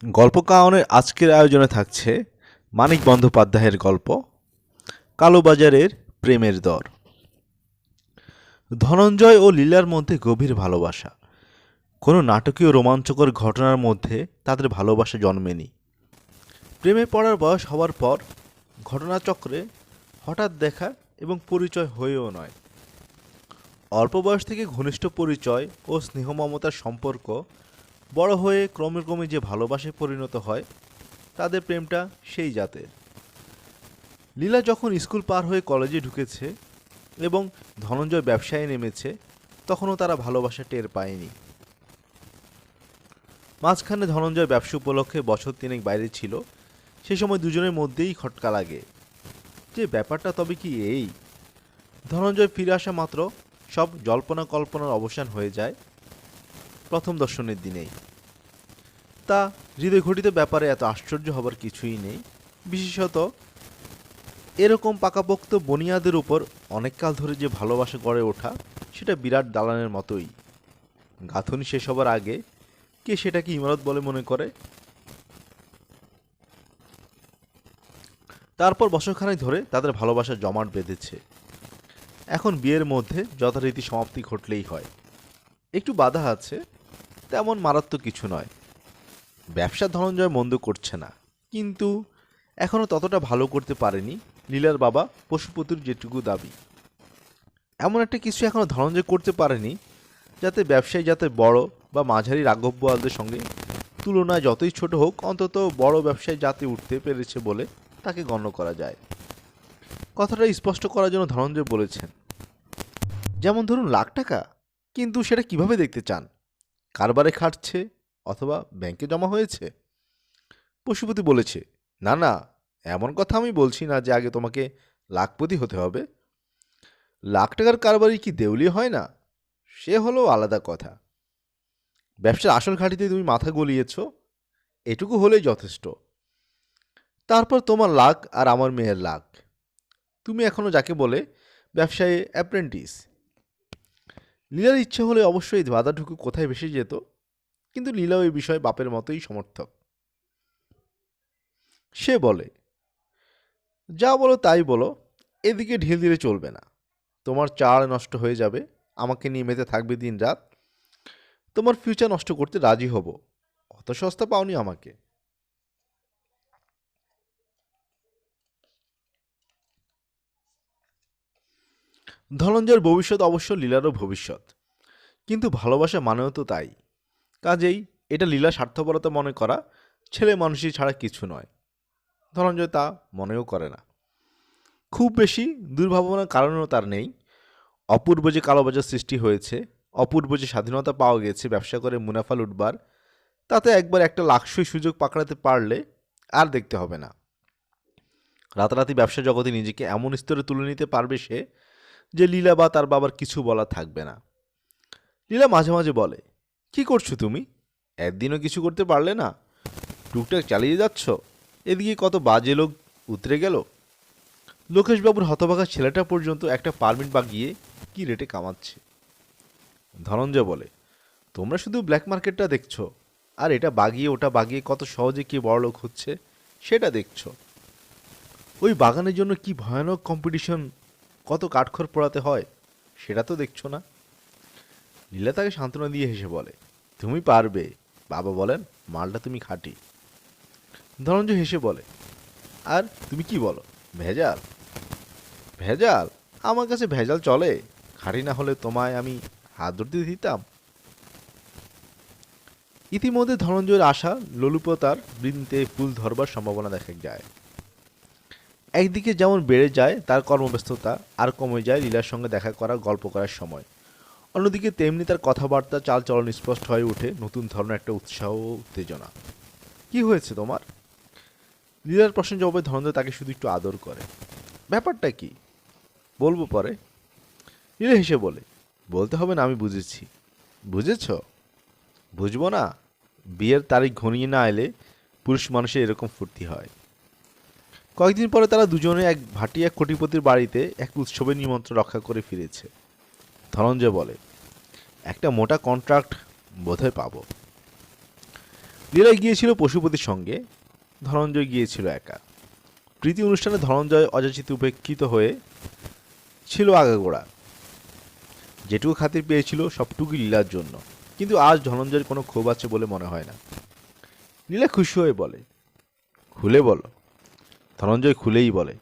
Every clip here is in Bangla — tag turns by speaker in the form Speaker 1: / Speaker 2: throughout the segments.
Speaker 1: গল্প কাহনের আজকের আয়োজনে থাকছে মানিক বন্দ্যোপাধ্যায়ের গল্প কালোবাজারের প্রেমের দর। ধনঞ্জয় ও লীলার মধ্যে গভীর ভালোবাসা। কোনো নাটকীয় রোমাঞ্চকর ঘটনার মধ্যে তাদের ভালোবাসা জন্মেনি। প্রেমে পড়ার বয়স হওয়ার পর ঘটনাচক্রে হঠাৎ দেখা এবং পরিচয় হয়েও নয়, অল্প বয়স থেকে ঘনিষ্ঠ পরিচয় ও স্নেহ মমতার সম্পর্ক বড় হয়ে ক্রমে ক্রমে যে ভালোবাসায় পরিণত হয়, তাদের প্রেমটা সেই জাতের। লীলা যখন স্কুল পার হয়ে কলেজে ঢুকেছে এবং ধনঞ্জয় ব্যবসায় নেমেছে, তখনও তারা ভালোবাসা টের পায়নি। মাঝখানে ধনঞ্জয় ব্যবসা উপলক্ষে বছর তিনেক বাইরে ছিল। সে সময় দুজনের মধ্যেই খটকা লাগে যে ব্যাপারটা তবে কি এই। ধনঞ্জয় ফিরে আসা মাত্র সব জল্পনা কল্পনার অবসান হয়ে যায় প্রথম দর্শনের দিনেই। তা হৃদয় ঘটিত ব্যাপারে এত আশ্চর্য হবার কিছুই নেই, বিশেষত এরকম পাকাপোক্ত বুনিয়াদের উপর অনেককাল ধরে যে ভালোবাসা গড়ে ওঠা, সেটা বিরাট দালানের মতোই। গাঁথনি শেষ হবার আগে কে সেটাকে ইমারত বলে মনে করে। তারপর বছরখানেক ধরে তাদের ভালোবাসা জমাট বেঁধেছে। এখন বিয়ের মধ্যে যথারীতি সমাপ্তি ঘটলেই হয়। একটু বাধা আছে, তেমন মারাত্মক কিছু নয়। ব্যবসা ধনঞ্জয় মন্দ করছে না, কিন্তু এখনও ততটা ভালো করতে পারেনি লীলার বাবা পশুপতির যেটুকু দাবি। এমন একটা কিছু এখনও ধনঞ্জয় করতে পারেনি যাতে ব্যবসায়ী যাতে বড় বা মাঝারি রাঘববোয়ালদের সঙ্গে তুলনায় যতই ছোট হোক, অন্তত বড় ব্যবসায় যাতে উঠতে পেরেছে বলে তাকে গণ্য করা যায়। কথাটা স্পষ্ট করার জন্য ধনঞ্জয় বলেছেন, যেমন ধরুন $1,00,000, কিন্তু সেটা কিভাবে দেখতে চান? কারবারে খাটছে অথবা ব্যাংকে জমা হয়েছে? পশুপতি বলেছে, না না, এমন কথা আমি বলছি না যে আগে তোমাকে লাখপতি হতে হবে। $1,00,000 কারবারি কি দেউলিয়া হয় না? সে হলো আলাদা কথা। ব্যবসার আসল ঘাঁটিতে তুমি মাথা গলিয়েছ, এটুকু হলেই যথেষ্ট। তারপর তোমার লাখ আর আমার মেয়ের লাখ। তুমি এখনো যাকে বলে ব্যবসায়ে অ্যাপ্রেন্টিস। লীলার ইচ্ছে হলে অবশ্যই বাধাটুকু কোথায় ভেসে যেত, কিন্তু লীলাও এই বিষয়ে বাপের মতোই সমর্থক। সে বলে, যা বলো তাই বলো, এদিকে ঢিল দিলে চলবে না। তোমার চাল নষ্ট হয়ে যাবে, আমাকে নিয়ে মেতে থাকবে দিন রাত। তোমার ফিউচার নষ্ট করতে রাজি হব, অত সস্তা পাওনি আমাকে। ধনঞ্জয়ের ভবিষ্যৎ অবশ্য লীলারও ভবিষ্যৎ, কিন্তু ভালোবাসা মানেও তো তাই। কাজেই এটা লীলা স্বার্থপরতা মনে করা ছেলে মানুষই ছাড়া কিছু নয়। ধনঞ্জয় তা মনেও করে না। খুব বেশি দুর্ভাবনার কারণও তার নেই। অপূর্ব যে কালোবাজার সৃষ্টি হয়েছে, অপূর্ব যে স্বাধীনতা পাওয়া গেছে ব্যবসা করে মুনাফা লুটবার, তাতে একবার একটা লাক্সই সুযোগ পাকড়াতে পারলে আর দেখতে হবে না। রাতারাতি ব্যবসা জগতে নিজেকে এমন স্তরে তুলে নিতে পারবে সে, যে লীলা বা তার বাবার কিছু বলা থাকবে না। লীলা মাঝে মাঝে বলে, কি করছো তুমি? একদিনও কিছু করতে পারলে না, টুকটাক চালিয়ে যাচ্ছ। এদিকে কত বাজে লোক উতরে গেল। লোকেশবাবুর হতভাগা ছেলেটা পর্যন্ত একটা পারমিট বাগিয়ে কি রেটে কামাচ্ছে। ধনঞ্জয় বলে, তোমরা শুধু ব্ল্যাক মার্কেটটা দেখছো, আর এটা বাগিয়ে ওটা বাগিয়ে কত সহজে কি বড়লোক হচ্ছে সেটা দেখছো। ওই বাগানের জন্য কি ভয়ানক কম্পিটিশন, কত কাঠখড় পোড়াতে হয়, সেটা তো দেখছো না। লীলা তাকে সান্ত্বনা দিয়ে হেসে বলে, তুমি পারবে। বাবা বলেন, মালটা তুমি খাঁটি। ধনঞ্জয় হেসে বলে, আর তুমি কি বলো, ভেজাল? ভেজাল? আমার কাছে ভেজাল চলে? খাঁটি না হলে তোমায় আমি হাত ধরতে দিতাম? ইতিমধ্যে ধনঞ্জয়ের আশা লোলুপতার বৃন্তে ফুল ধরবার সম্ভাবনা দেখা যায়। একদিকে যেমন বেড়ে যায় তার কর্মব্যস্ততা, আর কমে যায় লীলার সঙ্গে দেখা করা গল্প করার সময়। অন্যদিকে তেমনি তার কথাবার্তা চালচলন স্পষ্ট হয়ে ওঠে নতুন ধরনের একটা উৎসাহ ও উত্তেজনা। কি হয়েছে তোমার? লীলার প্রশ্নের জবাবে ধনঞ্জয় তাকে শুধু একটু আদর করে। ব্যাপারটা কি? বলবো পরে। লীলা হেসে বলে, বলতে হবে না, আমি বুঝেছি। বুঝেছ? বুঝবো না? বিয়ের তারিখ ঘনিয়ে না এলে পুরুষ মানুষের এরকম ফুর্তি হয়। কয়েকদিন পরে তারা দুজনে এক ভাটিয়া কোটিপতির বাড়িতে এক উৎসবের নিমন্ত্রণ রক্ষা করে ফিরেছে। ধনঞ্জয় বলে, একটা মোটা কন্ট্রাক্ট বোধহয় পাবো। লীলা গিয়েছিল পশুপতির সঙ্গে, ধনঞ্জয় গিয়েছিল একা। প্রীতি অনুষ্ঠানে ধনঞ্জয় অযাচিত উপেক্ষিত হয়ে ছিল আগাগোড়া। যেটুকু খাতির পেয়েছিল সবটুকু লীলার জন্য, কিন্তু আজ ধনঞ্জয়ের কোনো ক্ষোভ আছে বলে মনে হয় না। লীলা খুশি হয়ে বলে, খুলে বলো। ধনঞ্জয় খুলেই বলে,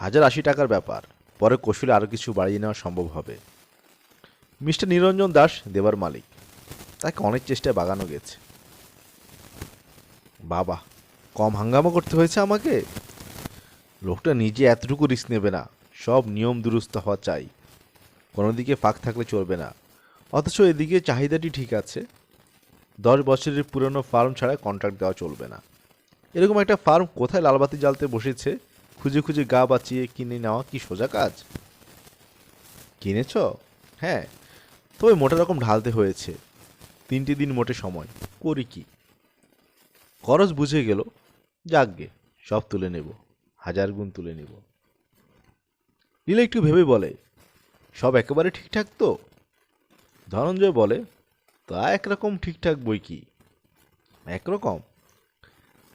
Speaker 1: 1,080 টাকার ব্যাপার, পরে কৌশলে আরও কিছু বাড়িয়ে নেওয়া সম্ভব হবে। মিস্টার নিরঞ্জন দাস দেবার মালিক, তাকে অনেক চেষ্টায় বাগানো গেছে। বাবা, কম হাঙ্গামা করতে হয়েছে আমাকে? লোকটা নিজে এতটুকু রিস্ক নেবে না, সব নিয়ম দুরুস্ত হওয়া চাই, কোনো দিকে ফাঁক থাকলে চলবে না। অথচ এদিকে চাহিদাটি ঠিক আছে, 10 বছরের পুরনো ফার্ম ছাড়া কন্ট্রাক্ট দেওয়া চলবে না। এরকম একটা ফার্ম কোথায় লালবাতি জ্বালতে বসেছে খুঁজে খুঁজে গা বাঁচিয়ে কিনে নেওয়া কি সোজা কাজ? কিনেছ? হ্যাঁ, তবে মোটা রকম ঢালতে হয়েছে। 3টে দিন মোটে সময়, করি কি? খরচ বুঝে গেল, যাকগে, সব তুলে নেব, 1000 গুণ তুলে নেব। লীলা একটু ভেবে বলে, সব একেবারে ঠিকঠাক তো? ধনঞ্জয় বলে, তা একরকম ঠিকঠাক বই কি। একরকম?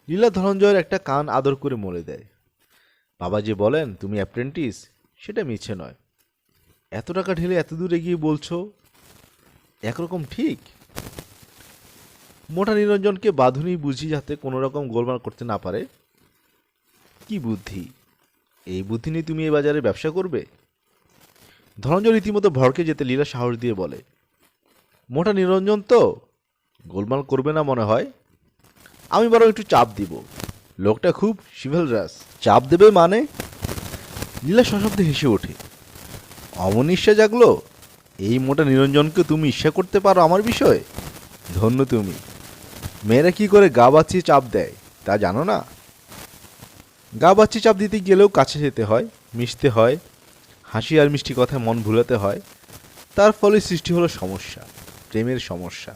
Speaker 1: লীলা ধনঞ্জয়ের একটা কান আদর করে মলে দেয়। বাবা যে বলেন তুমি অ্যাপ্রেন্টিস, সেটা মিছে নয়। এত টাকা ঢেলে এত দূর এগিয়ে বলছো একরকম ঠিক? মোটা নিরঞ্জনকে বাঁধুনি বুঝি যাতে কোনো রকম গোলমাল করতে না পারে। কি বুদ্ধি! এই বুদ্ধি নিয়ে তুমি এই বাজারে ব্যবসা করবে? ধনঞ্জয় রীতিমতো ভড়কে যেতে লীলা সাহস দিয়ে বলে, মোটা নিরঞ্জন তো, গোলমাল করবে না মনে হয়। আমি বরং একটু চাপ দিব, লোকটা খুব শিভেলরাস। চাপ দেবে মানে? লীলা সশব্দে হেসে ওঠে। অমন ঈর্ষা জাগলো? এই মোটা নিরঞ্জনকে তুমি ঈর্ষা করতে পারো আমার বিষয়ে? ধন্য তুমি। মেয়েরা কি করে গা বাঁচিয়ে চাপ দেয় তা জানো না? গা বাঁচিয়ে চাপ দিতে গেলেও কাছে যেতে হয়, মিশতে হয়, হাসি আর মিষ্টি কথায় মন ভুলাতে হয়। তার ফলে সৃষ্টি হলো সমস্যা, প্রেমের সমস্যা।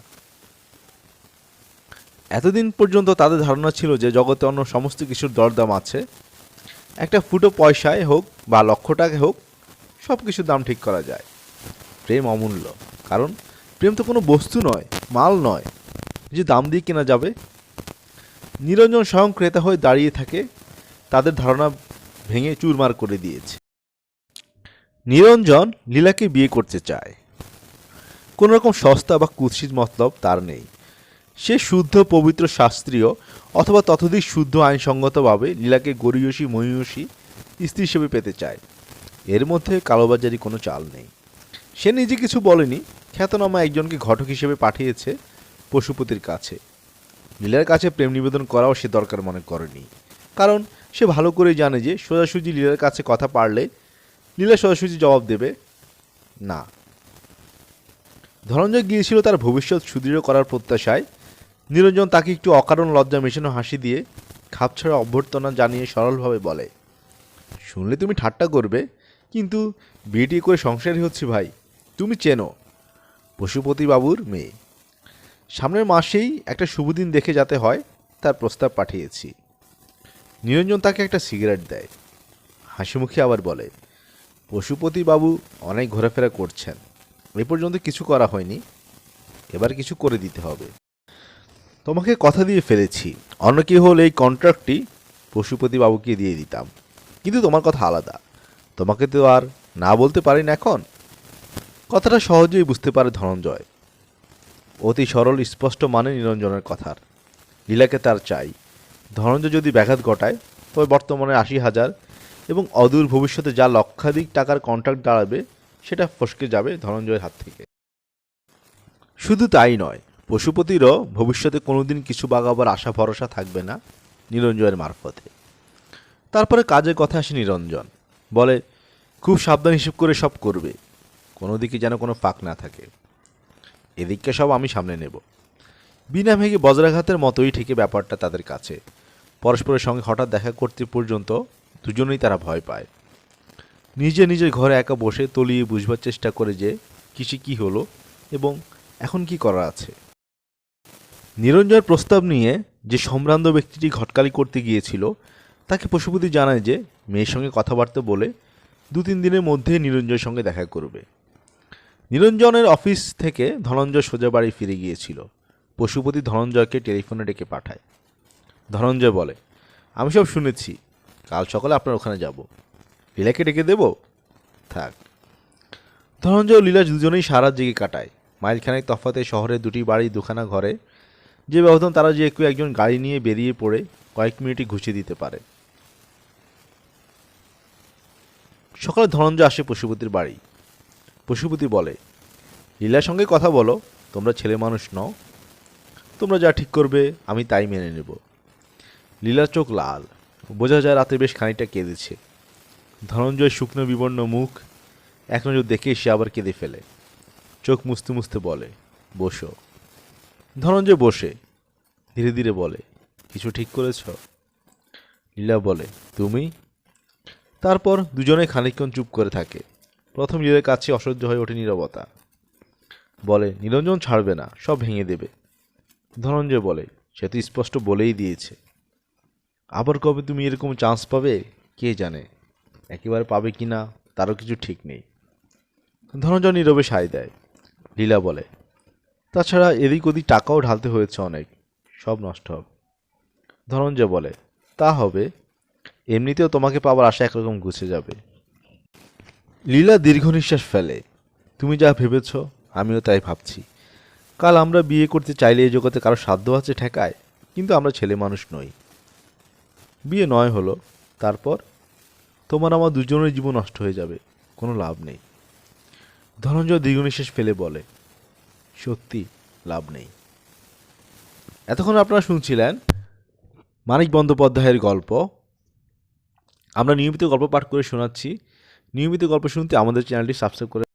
Speaker 1: এতদিন পর্যন্ত তাদের ধারণা ছিল যে জগতে অন্য সমস্ত কিছুর দরদাম আছে। একটা ফুটো পয়সায় হোক বা লক্ষ টাকায় হোক, সব কিছুর দাম ঠিক করা যায়। প্রেম অমূল্য, কারণ প্রেম তো কোনো বস্তু নয়, মাল নয় যে দাম দিয়ে কেনা যাবে। নিরঞ্জন স্বয়ং ক্রেতা হয়ে দাঁড়িয়ে থাকে, তাদের ধারণা ভেঙে চুরমার করে দিয়েছে। নিরঞ্জন লীলাকে বিয়ে করতে চায়। কোনো রকম সস্তা বা কুৎসিত মতলব তার নেই। সে শুদ্ধ পবিত্র শাস্ত্রীয় অথবা ততোধিক শুদ্ধ আইনসঙ্গতভাবে লীলাকে গরীয়সী মহীয়সী স্ত্রী হিসেবে পেতে চায়। এর মধ্যে কালোবাজারি কোনো চাল নেই। সে নিজে কিছু বলেনি, খ্যাতনামা একজনকে ঘটক হিসেবে পাঠিয়েছে পশুপতির কাছে। লীলার কাছে প্রেম নিবেদন করাও সে দরকার মনে করেনি, কারণ সে ভালো করেই জানে যে সোজাসুজি লীলার কাছে কথা পারলে লীলা সোজাসুজি জবাব দেবে না। ধনঞ্জয় গিয়েছিল তার ভবিষ্যৎ সুদৃঢ় করার প্রত্যাশায়। নিরঞ্জন তাকে একটু অকারণ লজ্জা মেশানো হাসি দিয়ে খাপছাড়া অভ্যর্থনা জানিয়ে সরলভাবে বলে, শুনলে তুমি ঠাট্টা করবে, কিন্তু বিয়েটি করে সংসারই হচ্ছে ভাই। তুমি চেনো পশুপতি বাবুর মেয়ে। সামনের মাসেই একটা শুভদিন দেখে যাতে হয়, তার প্রস্তাব পাঠিয়েছি। নিরঞ্জন তাকে একটা সিগারেট দেয়, হাসিমুখে আবার বলে, পশুপতি বাবু অনেক ঘোরাফেরা করছেন, এ পর্যন্ত কিছু করা হয়নি, এবার কিছু করে দিতে হবে। তোমাকে কথা দিয়ে ফেলেছি, অন্য কেউ হলে এই কন্ট্রাক্টটি পশুপতি বাবুকে দিয়ে দিতাম, কিন্তু তোমার কথা আলাদা, তোমাকে তো আর না বলতে পারি না এখন। কথাটা সহজেই বুঝতে পারে ধনঞ্জয়। অতি সরল স্পষ্ট মানে নিরঞ্জনের কথার। লীলাকে তার চাই। ধনঞ্জয় যদি ব্যাঘাত ঘটায়, তবে বর্তমানে 80,000 এবং অদূর ভবিষ্যতে যা লক্ষাধিক টাকার কন্ট্রাক্ট দাঁড়াবে, সেটা ফসকে যাবে ধনঞ্জয়ের হাত থেকে। শুধু তাই নয়, পশুপতিরও ভবিষ্যতে কোনোদিন কিছু বাগাবার আশা ভরসা থাকবে না নিরঞ্জয়ের মারফতে। তারপরে কাজের কথা আসে নিরঞ্জন বলে, খুব সাবধান হিসেব করে সব করবে, কোনো দিকে যেন কোনো ফাঁক না থাকে। এদিককে সব আমি সামনে নেব। বিনা ভেঙে বজ্রাঘাতের মতোই ঠেকে ব্যাপারটা তাদের কাছে। পরস্পরের সঙ্গে হঠাৎ দেখা করতে পর্যন্ত দুজনেই তারা ভয় পায়। নিজে নিজের ঘরে একা বসে তলিয়ে বুঝবার চেষ্টা করে যে কিসে কি হলো এবং এখন কি করা আছে। নিরঞ্জয়ের প্রস্তাব নিয়ে যে সম্ভ্রান্ত ব্যক্তিটি ঘটকালি করতে গিয়েছিল, তাকে পশুপতি জানায় যে মেয়ের সঙ্গে কথাবার্তা বলে 2-3 দিনের মধ্যে নিরঞ্জয়ের সঙ্গে দেখা করবে। নিরঞ্জনের অফিস থেকে ধনঞ্জয় সোজা বাড়ি ফিরে গিয়েছিল। পশুপতি ধনঞ্জয়কে টেলিফোনে ডেকে পাঠায়। ধনঞ্জয় বলে, আমি সব শুনেছি, কাল সকালে আপনার ওখানে যাব। লীলাকে ডেকে দেব? থাক। ধনঞ্জয় ও লীলা দুজনেই সারা জেগে কাটায়। মাইলখানেক তফাতে শহরের দুটি বাড়ি দুখানা ঘরে যে ব্যবধান, তারা যে কেউ একজন গাড়ি নিয়ে বেরিয়ে পড়ে কয়েক মিনিটই ঘুষিয়ে দিতে পারে। সকালে ধনঞ্জয় আসে পশুপতির বাড়ি। পশুপতি বলে, লীলার সঙ্গে কথা বলো, তোমরা ছেলে মানুষ নও, তোমরা যা ঠিক করবে আমি তাই মেনে নেব। লীলার চোখ লাল, বোঝা যায় রাতে বেশ খানিকটা কেঁদেছে। ধনঞ্জয় শুকনো বিবর্ণ মুখ এক নজর দেখে সে আবার কেঁদে ফেলে। চোখ মুছতে মুছতে বলে, বসো। ধনঞ্জয় বসে ধীরে ধীরে বলে, কিছু ঠিক করেছ? লীলা বলে, তুমি? তারপর দুজনে খানিকক্ষণ চুপ করে থাকে। প্রথম লীলার কাছে অসহ্য হয়ে ওঠে নীরবতা। বলে, নিরঞ্জন ছাড়বে না, সব ভেঙে দেবে। ধনঞ্জয় বলে, সে তো স্পষ্ট বলেই দিয়েছে। আবার কবে তুমি এরকম চান্স পাবে কে জানে, একেবারে পাবে কি না তারও কিছু ঠিক নেই। ধনঞ্জয় নীরবে সায় দেয়। লীলা বলে, তাছাড়া এদিক ওদিক টাকাও ঢালতে হয়েছে অনেক, সব নষ্ট হবে। ধনঞ্জয় বলে, তা হবে, এমনিতেও তোমাকে পাওয়ার আশা একরকম গুছে যাবে। লীলা দীর্ঘ নিঃশ্বাস ফেলে। তুমি যা ভেবেছ আমিও তাই ভাবছি। কাল আমরা বিয়ে করতে চাইলে এই জগতে কারো সাধ্য আছে ঠেকায়, কিন্তু আমরা ছেলে মানুষ নই। বিয়ে নয় হলো, তারপর তোমার আমার দুজনের জীবন নষ্ট হয়ে যাবে, কোনো লাভ নেই। ধনঞ্জয় দীর্ঘ নিঃশ্বাস ফেলে বলে, সত্যি লাভ নেই। এতক্ষণ আপনারা শুনছিলেন মানিক বন্দ্যোপাধ্যায়ের গল্প। আমরা নিয়মিত গল্প পাঠ করে শোনাচ্ছি। নিয়মিত গল্প শুনতে আমাদের চ্যানেলটি সাবস্ক্রাইব করে